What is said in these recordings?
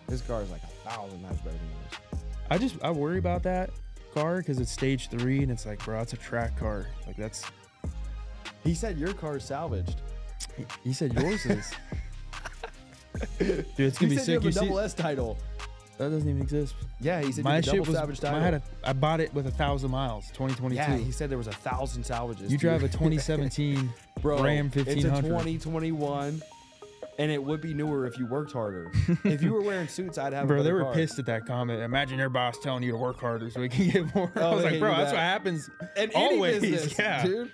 His car is like 1,000 times better than yours. I worry about that car because it's stage 3 and it's like, bro, it's a track car. Like that's. He said your car is salvaged. He said yours is. Dude, it's gonna be sick. You have a double S title. That doesn't even exist. Yeah, he said my you have a shit double was. salvage title. I bought it with 1,000 miles, 2022. Yeah, he said there was 1,000 salvages. You drive a 2017 Bro, Ram 1500. It's a 2021, and it would be newer if you worked harder. If you were wearing suits, I'd have. Bro, they were car. pissed at that comment. Imagine your boss telling you to work harder so we can get more. I was like, bro, that's what happens. And always, business, yeah, dude.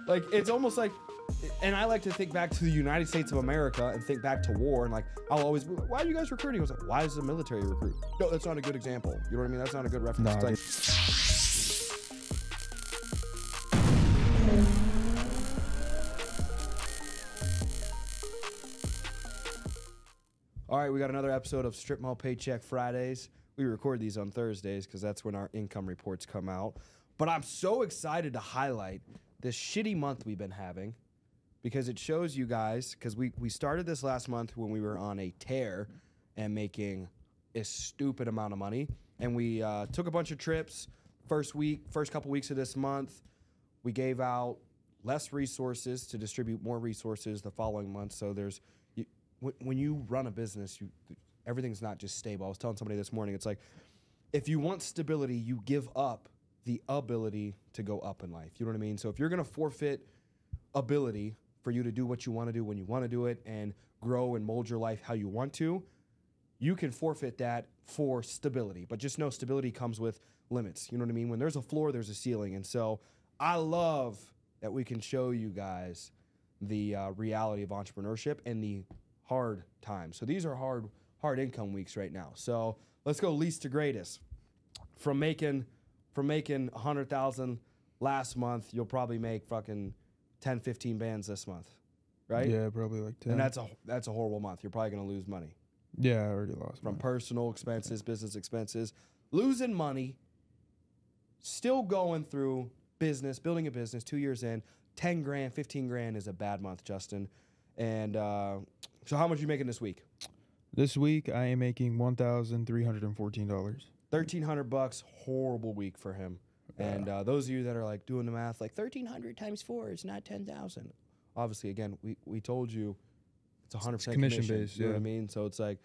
Like it's almost like. And I like to think back to the United States of America and think back to war. And like, I'll always be like, why are you guys recruiting? I was like, why is the military recruit? No, that's not a good example. You know what I mean? That's not a good reference. No, all right, we got another episode of Strip Mall Paycheck Fridays. We record these on Thursdays because that's when our income reports come out. But I'm so excited to highlight this shitty month we've been having. Because it shows you guys, because we started this last month when we were on a tear and making a stupid amount of money. And we took a bunch of trips. First couple weeks of this month, we gave out less resources to distribute more resources the following month. So when you run a business, everything's not just stable. I was telling somebody this morning, it's like, if you want stability, you give up the ability to go up in life. You know what I mean? So if you're going to forfeit ability for you to do what you want to do when you want to do it and grow and mold your life how you want to, you can forfeit that for stability. But just know stability comes with limits. You know what I mean? When there's a floor, there's a ceiling. And so I love that we can show you guys the reality of entrepreneurship and the hard times. So these are hard income weeks right now. So let's go least to greatest. From making 100,000 last month, you'll probably make fucking 10, 15 bands this month, right? Yeah, probably like 10. And that's a horrible month. You're probably going to lose money. Yeah, I already lost From money. personal expenses, business expenses, losing money, still going through business, building a business 2 years in, 10 grand, 15 grand is a bad month, Justin. And so how much are you making this week? This week, I am making $1,314. $1,300, horrible week for him. And those of you that are like doing the math, like 1,300 times 4 is not 10,000. Obviously, again, we told you it's 100% commission based. You know what I mean? So it's like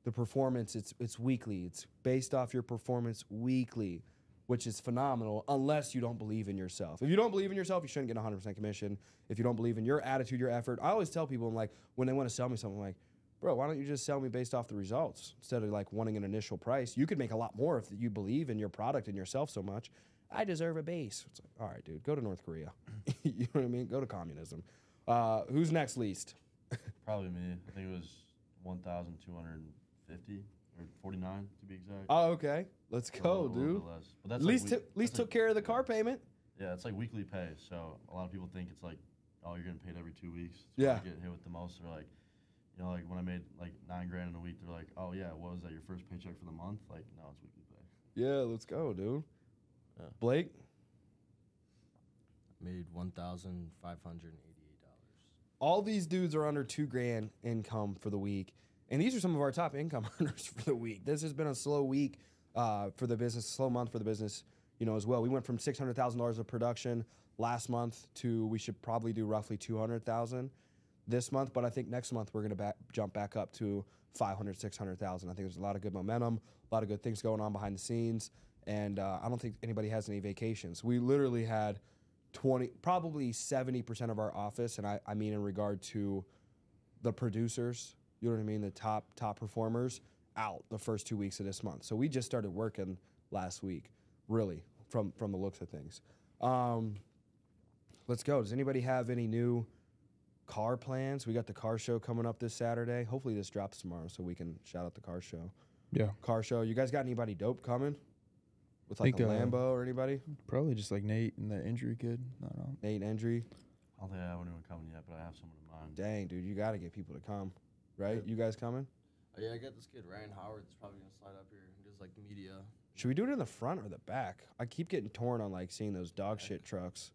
the performance. It's weekly. It's based off your performance weekly, which is phenomenal. Unless you don't believe in yourself. If you don't believe in yourself, you shouldn't get 100% commission. If you don't believe in your attitude, your effort, I always tell people, I'm like, when they want to sell me something, I'm like, bro, why don't you just sell me based off the results instead of like wanting an initial price? You could make a lot more if you believe in your product and yourself so much. I deserve a base. It's like, all right, dude, go to North Korea. You know what I mean? Go to communism. Who's next least? Probably me. I think it was 1,250 or 49 to be exact. Oh, okay. Let's go, a dude. little bit less. But that's At least took care of the car payment. Yeah, it's like weekly pay. So a lot of people think it's like, oh, you're getting paid every 2 weeks. So Yeah. I get hit with the most. They're like, you know, like when I made like $9 grand in a week, they're like, oh yeah, what was that, your first paycheck for the month? Like, no, it's weekly pay. Yeah, let's go, dude. Yeah. Blake? Made $1,588. All these dudes are under $2 grand income for the week. And these are some of our top income earners for the week. This has been a slow week for the business, slow month for the business, you know, as well. We went from $600,000 of production last month to we should probably do roughly $200,000 this month. But I think next month we're going to jump back up to $500,000, $600,000. I think there's a lot of good momentum, a lot of good things going on behind the scenes. And I don't think anybody has any vacations. We literally had probably 70% of our office, and I mean in regard to the producers, you know what I mean, the top performers, out the first 2 weeks of this month. So we just started working last week, really, from the looks of things. Let's go. Does anybody have any new car plans? We got the car show coming up this Saturday. Hopefully this drops tomorrow so we can shout out the car show. Yeah. Car show. You guys got anybody dope coming? With like a Lambo or anybody? Probably just like Nate and that injury kid. Not on. Nate Endry. I don't think I have anyone coming yet, but I have someone in mind. Dang, dude, you got to get people to come, right? You guys coming? Yeah, I got this kid, Ryan Howard, that's probably going to slide up here. He does like media. Should we do it in the front or the back? I keep getting torn on like seeing those dog shit trucks.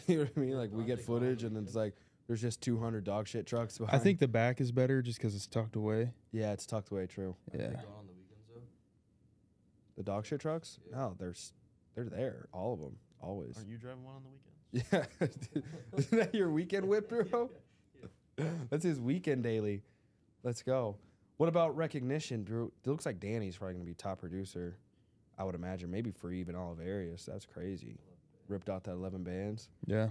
You know what I mean? Like we get footage and then it's like There's just 200 dog shit trucks I behind. think the back is better just because it's tucked away. Yeah, it's tucked away. True. Are they Yeah. going on the weekends though? The dog shit trucks? Yeah. No, they're there. All of them. Always. Aren't you driving one on the weekends? Yeah. Isn't that your weekend whip, bro? That's his weekend daily. Let's go. What about recognition, Drew? It looks like Danny's probably going to be top producer, I would imagine. Maybe for even Olivarius. That's crazy. Ripped out that 11 bands. Yeah.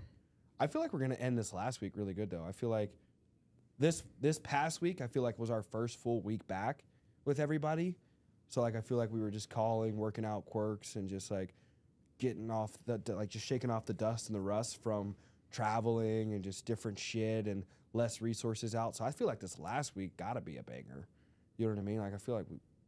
I feel like we're going to end this last week really good, though. I feel like this past week, I feel like was our first full week back with everybody. So, like, I feel like we were just calling, working out quirks, and just, like, getting off just shaking off the dust and the rust from traveling and just different shit and less resources out. So I feel like this last week got to be a banger. You know what I mean? Like, I feel like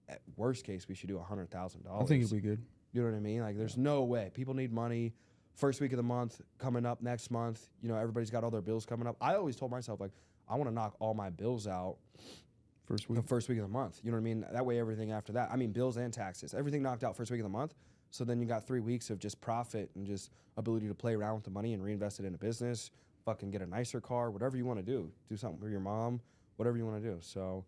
at worst case, we should do $100,000. I think it'd be good. You know what I mean? Like, there's no way. People need money. First week of the month coming up next month. You know, everybody's got all their bills coming up. I always told myself, like, I want to knock all my bills out First week. the first week of the month. You know what I mean? That way, everything after that. I mean, bills and taxes. Everything knocked out first week of the month. So then you got 3 weeks of just profit and just ability to play around with the money and reinvest it in a business, fucking get a nicer car, whatever you want to do. Do something for your mom, whatever you want to do. So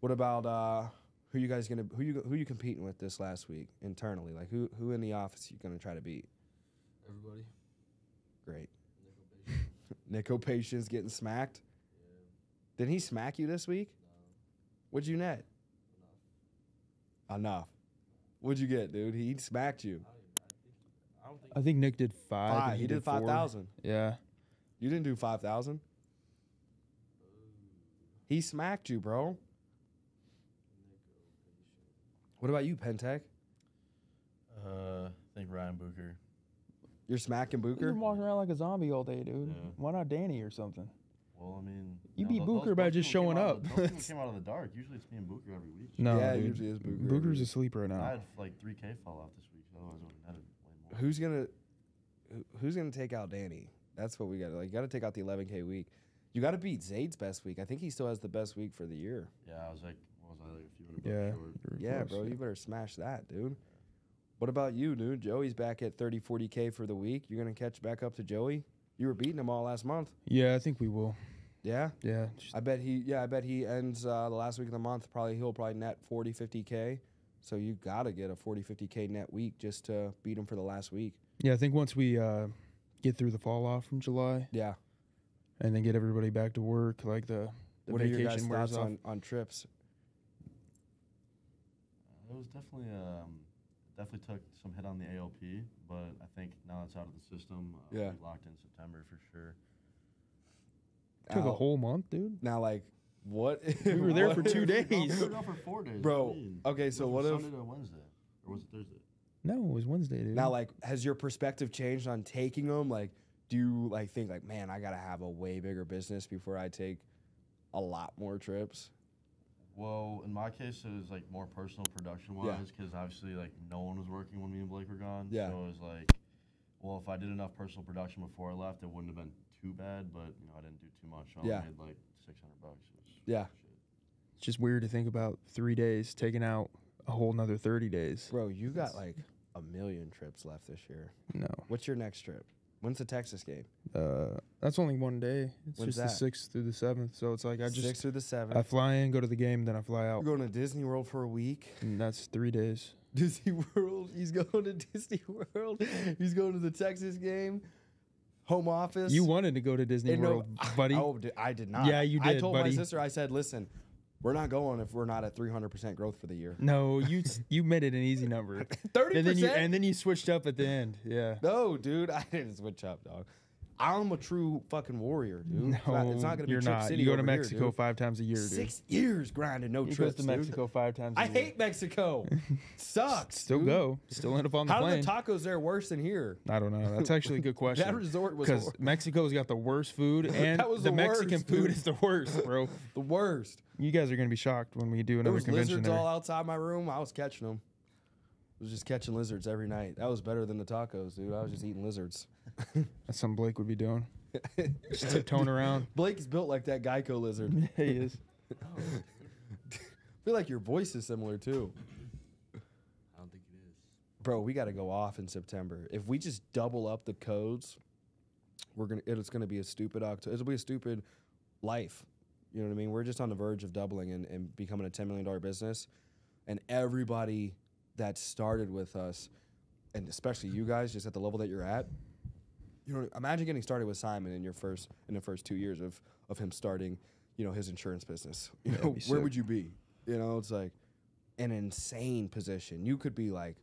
what about who you guys gonna who you competing with this last week internally? Like who in the office you gonna try to beat? Everybody. Great. Nickel patient. Nico Patience getting smacked. Yeah. Did he smack you this week? No. What'd you net? Enough. What'd you get, dude? He smacked you. I don't think. I think Nick did 5. and He did 4. 5,000. Yeah. You didn't do 5,000. He smacked you, bro. What about you, Pentech? I think Ryan Booker. You're smacking You've Booker? been walking around like a zombie all day, dude. Yeah. Why not Danny or something? Well, I mean, You know, beat Booker by those just people came showing out up. of the- those people came out of the dark. Usually it's me and Booker every week. No, Yeah, it dude. usually is Booker. Booker's asleep right I now. had like 3K fall off this week. So otherwise, I would have netted way more. Who's gonna take out Danny? That's what we got. Like, you got to take out the 11K week. You got to beat Zayd's best week. I think he still has the best week for the year. Yeah, I was like, what was I, like a few hundred Yeah. bucks short? you're Yeah, close, bro, you better smash that, dude. What about you, dude? Joey's back at 30, 40K for the week. You're gonna catch back up to Joey? You were beating him all last month. Yeah, I think we will. Yeah? Yeah. I bet he ends the last week of the month. He'll probably net 40, 50K. So you got to get a 40, 50K net week just to beat him for the last week. Yeah, I think once we get through the fall off from July Yeah. and then get everybody back to work, like the What are your guys' vacation wears thoughts off. on trips? It was definitely took some hit on the ALP, but I think now it's out of the system. Yeah. We locked in September for sure. Took a Now- whole month, dude. Now, like, what? We were there for what- 2 days. We were out for 4 days. Bro, What do you mean? okay, We so went what from if- Sunday to Wednesday, or was it Thursday? No, it was Wednesday, dude. Now, like, has your perspective changed on taking them? Like, do you, like, think, like, man, I got to have a way bigger business before I take a lot more trips? Well, in my case, it was like more personal production Yeah. wise, because obviously like no one was working when me and Blake were gone. Yeah. So it was like, well, if I did enough personal production before I left, it wouldn't have been too bad. But you know, I didn't do too much. So Yeah. I made like $600. It was Yeah. shit. It's just weird to think about 3 days taking out a whole nother 30 days. Bro, you got, like, a million trips left this year. No. What's your next trip? When's the Texas game? That's only one day. It's When's just that? the 6th through the 7th. So it's like I 6th through the 7th. I fly in, go to the game, then I fly out. You're going to Disney World for a week. And that's 3 days. Disney World. He's going to Disney World. He's going to the Texas game. Home office. You wanted to go to Disney And no, World, buddy. Oh, I did not. Yeah, you I did, told buddy. my sister, I said, listen, we're not going if we're not at 300% growth for the year. No, you made it an easy number. 30%? And then you switched up at the end. Yeah. No, dude, I didn't switch up, dog. I'm a true fucking warrior, dude. No, It's not going to be you're Trip not. City You go to over here, Mexico dude. 5 times a year, dude. 6 years grinding, no He trips, goes to Mexico 5 times a I year. hate Mexico. Sucks. Still dude. go. Still end up on the How are plane. the tacos there worse than here? I don't know. That's actually a good question. That resort was Because horrible. Mexico's got the worst food, and That was the the Mexican worst, food dude. is the worst, bro. The worst. You guys are gonna be shocked when we do There another was convention lizards there. all outside my room. I was catching them. I was just catching lizards every night. That was better than the tacos, dude. I was just eating lizards. That's something Blake would be doing. Just tiptoeing around. Blake is built like that Geico lizard. Yeah, he is. I feel like your voice is similar too. I don't think it is. Bro, we got to go off in September. If we just double up the codes It's gonna be a stupid It'll be a stupid life. You know what I mean? We're just on the verge of doubling and becoming a $10 million business, and everybody that started with us, and especially you guys, just at the level that you're at. You know, imagine getting started with Simon in the first 2 years of him starting, you know, his insurance business. You know, where would you be? You know, it's like an insane position. You could be like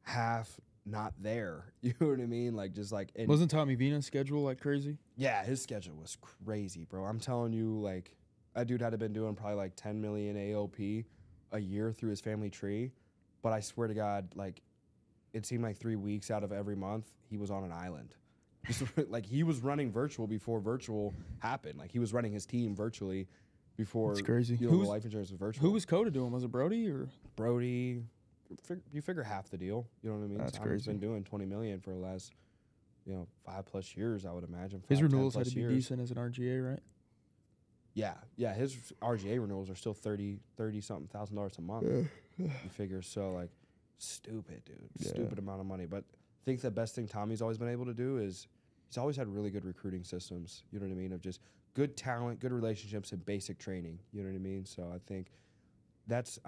half not there. You know what I mean? Like just like wasn't Tommy Vina's schedule like crazy? Yeah, his schedule was crazy, bro. I'm telling you, like that dude had to been doing probably like 10 million AOP a year through his family tree. But I swear to God, like it seemed like 3 weeks out of every month he was on an island. Like he was running virtual before virtual happened. Like he was running his team virtually before. It's crazy. You know, the life insurance was virtual. Who was co to do him? Was it Brody or Brody? You figure half the deal. You know what I mean? That's Simon's crazy. been doing 20 million for the last, 5+ years, I would imagine. His 5, renewals 10+ had to be years. decent as an RGA, right? Yeah. His RGA renewals are still $30 something thousand a month. You figure so like stupid, dude. Stupid amount of money. But I think the best thing Tommy's always been able to do is he's always had really good recruiting systems. You know what I mean? Of just good talent, good relationships, and basic training. You know what I mean? So I think that's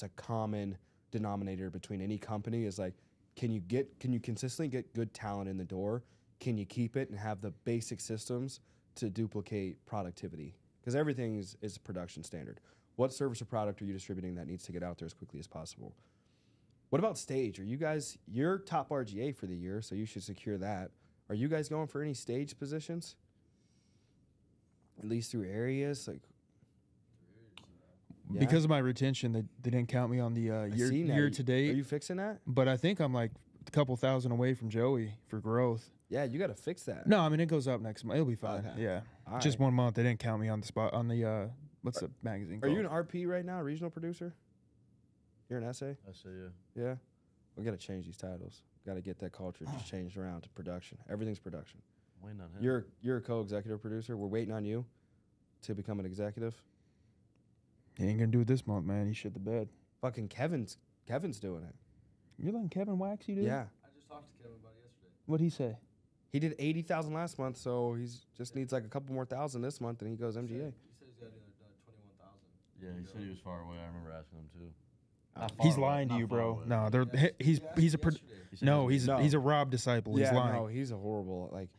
a common denominator between any company is like, can you consistently get good talent in the door? Can you keep it and have the basic systems to duplicate productivity? Because everything is production standard. What service or product are you distributing that needs to get out there as quickly as possible? What about stage? Are you guys, you're top RGA for the year, so you should secure that. Are you guys going for any stage positions? At least through areas? Like, yeah. Because of my retention, they didn't count me on the year to date. Are you fixing that? But I think I'm like a couple thousand away from Joey for growth. Yeah, you got to fix that. No, I mean, it goes up next month. It'll be fine. Okay. Yeah. All Just right. 1 month. They didn't count me on the spot on the, what's the magazine Are called? you an RP right now, regional producer? You're an essay? I say yeah. Yeah? We got to change these titles. Got to get that culture just changed around to production. Everything's production. I'm waiting on him. You're a co-executive producer. We're waiting on you to become an executive. He ain't going to do it this month, man. He shit the bed. Fucking Kevin's doing it. You're letting Kevin wax you, dude? Yeah. I just talked to Kevin about it yesterday. What'd he say? He did 80,000 last month, so he's just needs like a couple more thousand this month, and he goes MGA. He said he's got another 21,000. Yeah, he said he was far away. I remember asking him too. He's lying to you, bro. No, he's a no, he's a Rob disciple. He's lying. No, he's a horrible like.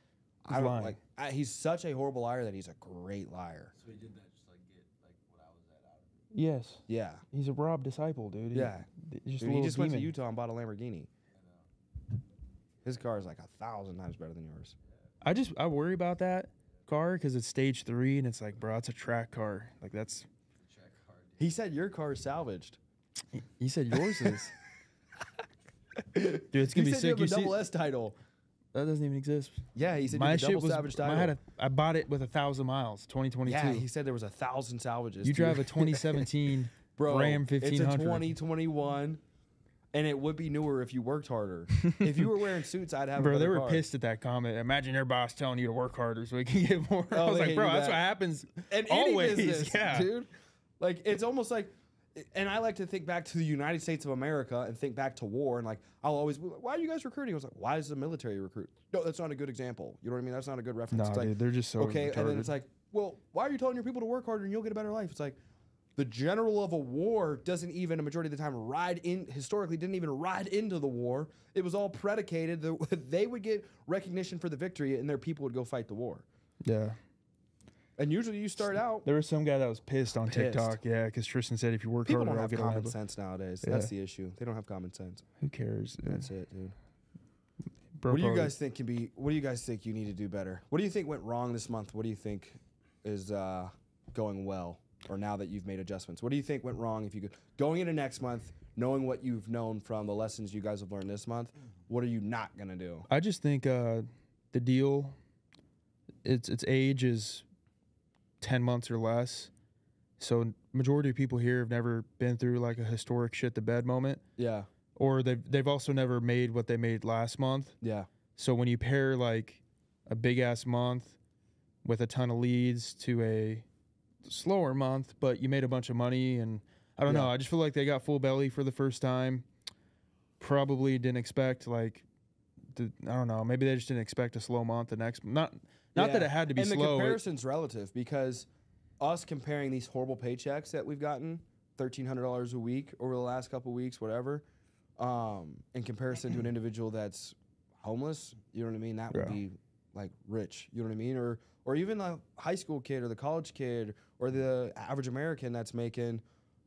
He's I don't lying. like. He's such a horrible liar that he's a great liar. So he did that just like get like what I was at out of it. Yes, Yeah, he's a Rob disciple, dude. yeah. Just Dude, a he little just went to demon. Utah and bought a Lamborghini. His car is like 1,000 times better than yours. I worry about that car because it's stage 3 and it's like, bro, it's a track car. Like that's. Check hard. He said your car is salvaged. He said yours is. Dude, it's gonna He be said sick. you have a double S title. That doesn't even exist. Yeah, he said you My have a shit double was. salvage I title. I bought it with 1,000 miles. 2022. Yeah, he said there was 1,000 salvages. You to drive your- a 2017 Bro, Ram it's a 1500. 2021, and it would be newer if you worked harder. If you were wearing suits, I'd have. Bro, a they better were car. pissed at that comment. Imagine your boss telling you to work harder so he can get more. I Oh, was they like, bro, hate that's that. what happens And always. any business, Yeah. dude. Like it's almost like, and I like to think back to the United States of America and think back to war, and like I'll always, why are you guys recruiting? I was like, why is the military recruit? No, that's not a good example. You know what I mean? That's not a good reference. Nah, It's like, dude, they're just so okay, and then retarded. it's like, well, why are you telling your people to work harder and you'll get a better life? It's like, the general of a war doesn't even a majority of the time historically didn't even ride into the war. It was all predicated that they would get recognition for the victory and their people would go fight the war. Yeah. And usually you start out, There was some guy that was pissed on Pissed. TikTok. Yeah, because Tristan said if you work people harder, don't I'll have get a common Lambo. sense nowadays. Yeah. That's the issue. They don't have common sense. Who cares? Dude? That's it, dude. Bro, What do you probably- guys think what do you guys think you need to do better? What do you think went wrong this month? What do you think is going well? Or now that you've made adjustments, what do you think went wrong? If you could going into next month, knowing what you've known from the lessons you guys have learned this month, what are you not gonna do? I just think the deal, its age is 10 months or less. So majority of people here have never been through like a historic shit the bed moment, Yeah, or they've also never made what they made last month. yeah, So when you pair like a big ass month with a ton of leads to a slower month, but you made a bunch of money, and I don't know. I just feel like they got full belly for the first time. Probably didn't expect like I don't know. Maybe they just didn't expect a slow month. The next, not that it had to be and slow. The comparison's relative because us comparing these horrible paychecks that we've gotten, $1,300 a week over the last couple of weeks, whatever, in comparison to an individual that's homeless, you know what I mean? That would be like rich, you know what I mean? Or even the high school kid or the college kid or the average American that's making,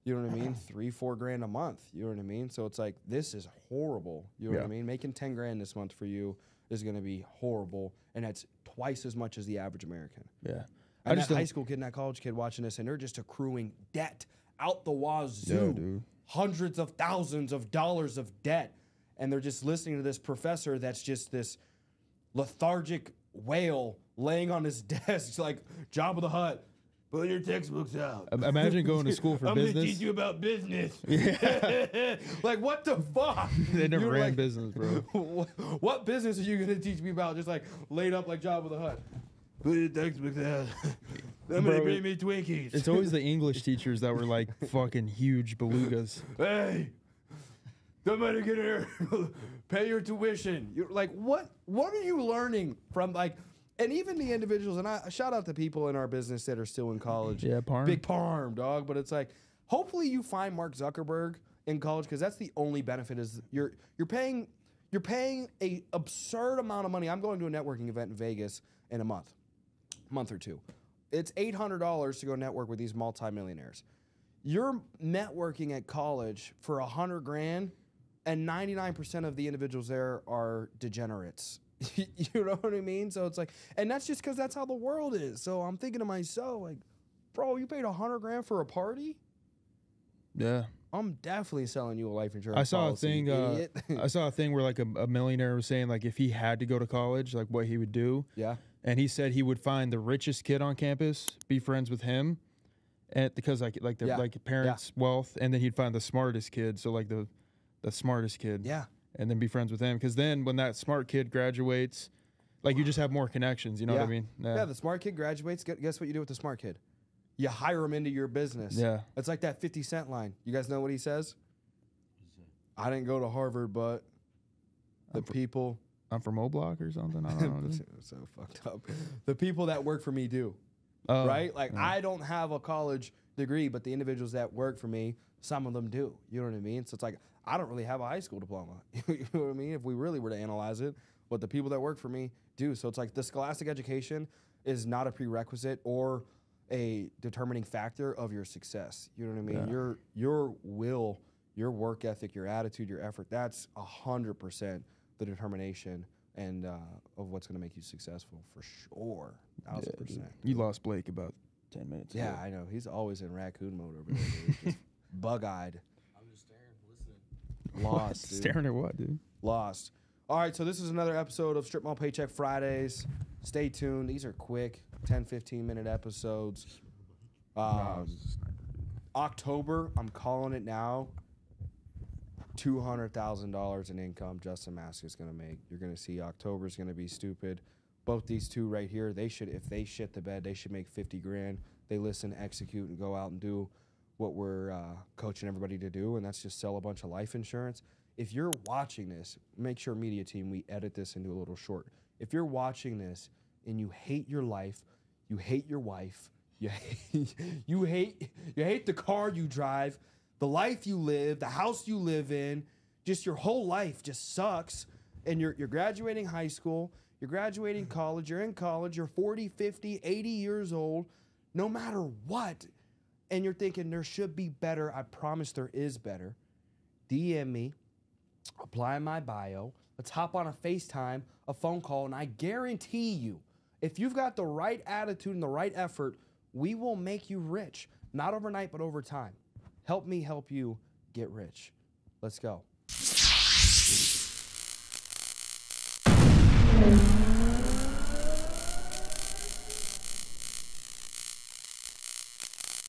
you know what I mean, $3-4 grand a month, you know what I mean? So it's like, this is horrible, you know what I mean? Making 10 grand this month for you is going to be horrible, and that's twice as much as the average American. Yeah. And that high school kid and that college kid watching this, and they're just accruing debt out the wazoo. Yeah, dude. Hundreds of thousands of dollars of debt. And they're just listening to this professor that's just this lethargic whale laying on his desk like Jabba the Hutt. Pull your textbooks out. Imagine going to school for I'm business. I'm going to teach you about business. Yeah. Like, what the fuck? They never You're ran like, business, bro. What business are you going to teach me about? Just like laid up like Jabba the Hutt. Pull your textbooks out. Somebody bring me Twinkies. It's always the English teachers that were like fucking huge belugas. Hey, somebody get here. Pay your tuition. You're like, what are you learning from, like, and even the individuals, and I shout out the people in our business that are still in college. Yeah, Parm. Big Parm, dog. But it's like, hopefully you find Mark Zuckerberg in college, because that's the only benefit is you're paying a absurd amount of money. I'm going to a networking event in Vegas in a month or two. It's $800 to go network with these multimillionaires. You're networking at college for $100 grand, and 99% of the individuals there are degenerates. You know what I mean? So it's like, and that's just because that's how the world is. So I'm thinking to myself, like, bro, you paid $100 grand for a party? Yeah. I'm definitely selling you a life insurance I saw policy, a thing. idiot. I saw a thing where like a millionaire was saying like if he had to go to college, like what he would do. Yeah. And he said he would find the richest kid on campus, be friends with him, and because like their like parents' wealth, and then he'd find the smartest kid, so like the smartest kid. Yeah. And then be friends with him, because then when that smart kid graduates, like you just have more connections. You know what I mean? Yeah. The smart kid graduates. Guess what you do with the smart kid? You hire him into your business. Yeah. It's like that 50 Cent line. You guys know what he says? I didn't go to Harvard, but the people. I'm from O-Block or something. I don't know. So fucked up. The people that work for me do. Right? Like, I don't have a college degree, but the individuals that work for me, some of them do. You know what I mean? So it's like, I don't really have a high school diploma. You know what I mean? If we really were to analyze it, but the people that work for me do. So it's like the scholastic education is not a prerequisite or a determining factor of your success. You know what I mean? Yeah. Your will, your work ethic, your attitude, your effort, that's 100% the determination and of what's going to make you successful for sure. 1,000%. You lost Blake about 10 minutes ago. Yeah, I know. He's always in raccoon mode over there, dude. Just bug-eyed. I'm just staring, listening. Lost, dude. Staring at what, dude? Lost. All right, so this is another episode of Strip Mall Paycheck Fridays. Stay tuned. These are quick 10, 15-minute episodes. October, I'm calling it now, $200,000 in income Justin Mask is going to make. You're going to see October's going to be stupid. Both these two right here, they should, if they shit the bed, they should make 50 grand. They listen, execute, and go out and do what we're coaching everybody to do, and that's just sell a bunch of life insurance. If you're watching this, make sure media team, we edit this into a little short. If you're watching this and you hate your life, you hate your wife, you hate the car you drive, the life you live, the house you live in, just your whole life just sucks, and you're graduating high school, you're graduating college, you're in college, you're 40, 50, 80 years old, no matter what, and you're thinking there should be better, I promise there is better, DM me, apply in my bio, let's hop on a FaceTime, a phone call, and I guarantee you, if you've got the right attitude and the right effort, we will make you rich. Not overnight, but over time. Help me help you get rich. Let's go.